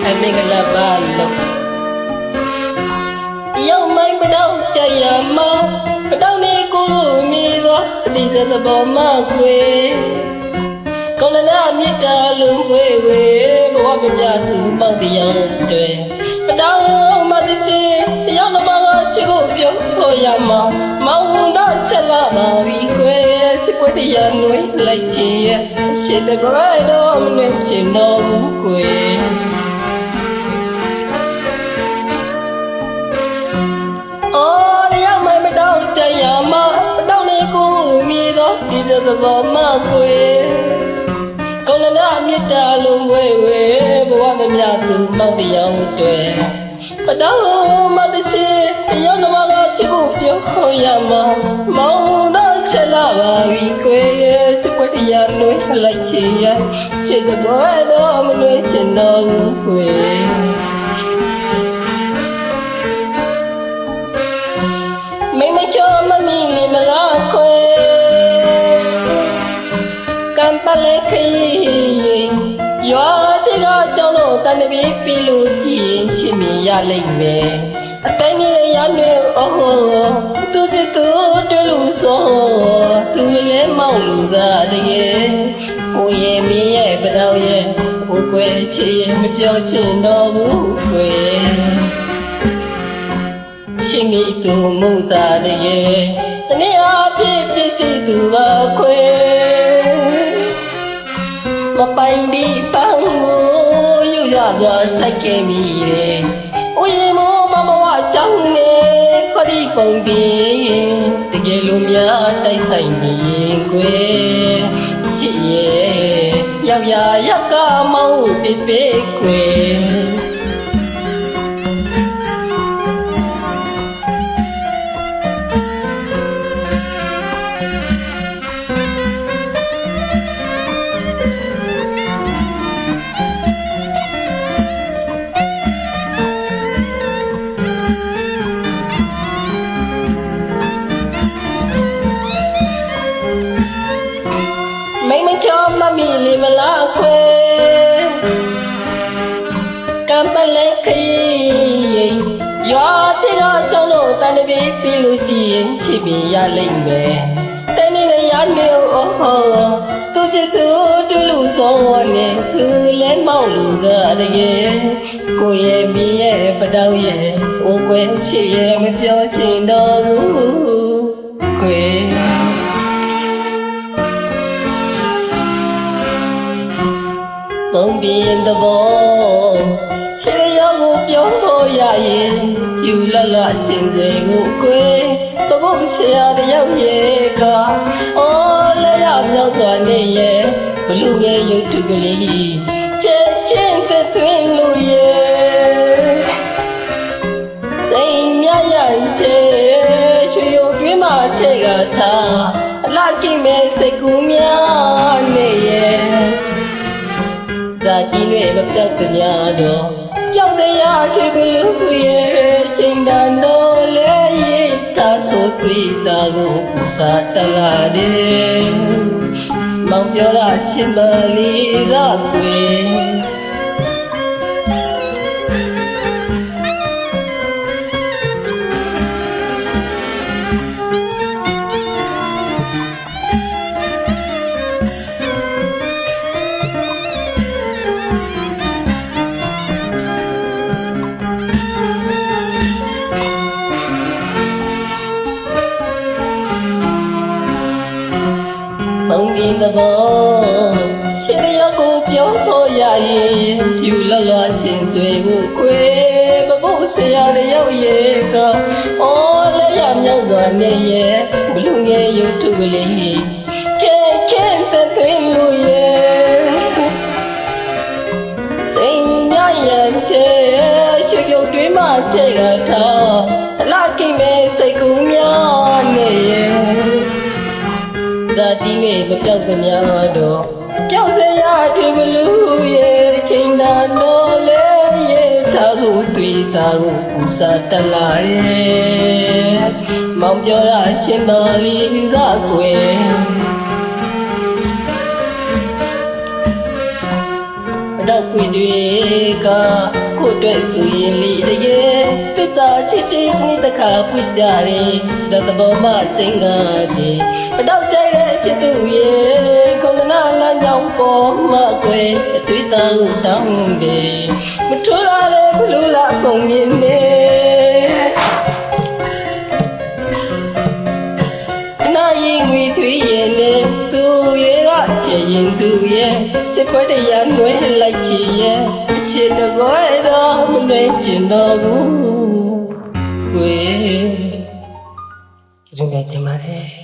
အမင်္ဂလာပါလို့ရောက်မိုင်းပတော့ကြရမှာပတော့နေကိုမီသောဒီသဘောမှခွေကောင်းလာမြတ်တာလုံးဝေဝေဘဝပြပြသူမောက်တရားတွေပတော့မသိစီရောက်တော့မှချစ်ကိုပြောဖို့ရမှာမောင်တော့ချက်လာပါပြီခွေချစ်ပွေးတရားနွေးလိုက်ချင်ရဲ့ရှစ်တဲ့ကြိုင်တော့မနေချင်တော့ဘူးခွေကြရမှာတော့နေကိုမြည်တော့ဒီသဘောမှခွေကောင်းလာမြတ်တာလုံးဝေဝေဘဝမမြသူမောက်တရားတွေပတော့မသိရှိရောက်တော့ကချစ်ကိုပြောခေါ်ရမှာမောင်တော့ချက်လာပါပြီခွေချစ်ပွက်တရားနှွေးလိုက်ချင်ရချစ်တဲ့ဘဝတော့မလွှဲချင်တော့ဘူးခွေไม่ชอบมันมีมาลาคอยกันปะเล็กย้อนที่ก็เจ้าโน่ตันบีปีลูจีนชิมียาเล็กเมแต่นี่ยันเดียวโอ้โหตัวจะตัวด้วยลูกโซ่ตัวเล่เมาลูกอะไรเงี้ยโอ้ยมีเย่ปะเราเย่โอ้กวยชีไม่เปียวชินโน่บุกวยชิมิตูมุตาเดเยตะนี่อาพี่พี่ชิตูบาခွေမပိုင်ဒီပန်းကိုယူရကြစိုက်ခဲ့မိတယ်။ဦးရင်မိုးမဘဝကြောင့်နေခရီးပုံပြီးတကယ်လို့များတိုက်ဆိုင်နေခွေရှိရဲ့ရောက်ရရကမောင်းပြပြခွေไม่ชอบมามีลิมลาควยกันปะเล็กย้อนที่ก็เจ้าโน่ตันบีปีลูจีนชิมียาเล็กเมแต่นี่ก็ยันเดียวโอ้โหตัวจะตัวดูลูกโซ่เนี่ยคือเล่นเมาลูกอะไรเงี้ยกูเย่มีเย่ปะดาวเย่โอ้กวยชีเย่ไม่เปียวชินดอกกวยပုံပြင်သဘောချစ်ရောကိုပြောဖို့ရရင်ယူလလချင်းစေကိုကွယ်သဘုတ်ဆရာတယောက်ရဲ့ကအော်လဲရပြောင်းသွားနေရဲ့ဘလူငယ်ရုပ်ထုကလေးချစ်ချင်းသွင်းလို့ရဲ့စိတ်မြရချေရွှေရုံတွင်းမှာထဲကထားအလားကိမဲ့စိတ်ကူးများနေရဲ့ဇာတိနဲ့မပြောက်ကြတော့ကြောက်တရားဖြစ်ပြီးလူရဲ့ချိန်တန်တော့လေရိတ်သာဆိုဆွေးတာကိုပူစာတလာတယ်မောင်ပြောတာချင်းမလေးကကွယ်ပုံပြင်သဘောရှင်ရကိုပြောဖို့ရရင်ယူလလချင်းဆွေကိုခွေပဖို့ဆရာတယောက်ရဲ့ကအော်လက်ရမြောက်စွာနေရဲ့ဘလူငယ်ရုပ်ထုကလေးခဲခဲသွင်းလို့ရဲ့စိတ်ညရံချေရွှေရုပ်တွင်းမှာထဲကထားအလားကိမဲ့စိတ်ကူးများနေရဲ့ဇာတိနဲ့မပြောက်ကြတော့ပြောက်စရာဒီဘလူရဲ့ချိန်တန်တော့လေရဲ့သာကိုတွေ့တာကိုပူစာတလာရဲ့မောင်ပြောတာရှင်ပါလိဇာကွယ်ပ တော့ကွေတွေကကိုအတွက်ဆိုရင်လေတကယ်ပစ္စာချစ်ချစ်ဒီတခါပွေကြတယ်ဇတ်တဘောမချင်းကတည်းတော့ကြိုက်တဲ့ချစ်သူရဲ့ခုနနာလမ်းကြောင်းပေါ်မှာကွယ်အသွေးတောင်းတောင်းတယ်မထွားတဲ့ဘလူလာပုံမြင်နေအနာရင်ငွေသွေးရဲ့နဲ့သူရဲ့ကချေရင်သူရဲ့စစ်ပွဲတရားနှွဲလိုက်ချင်ရဲ့အချစ်တပွဲတော့မလွဲချင်တော့ဘူးကွယ်ကျေးဇူးများတင်ပါတယ်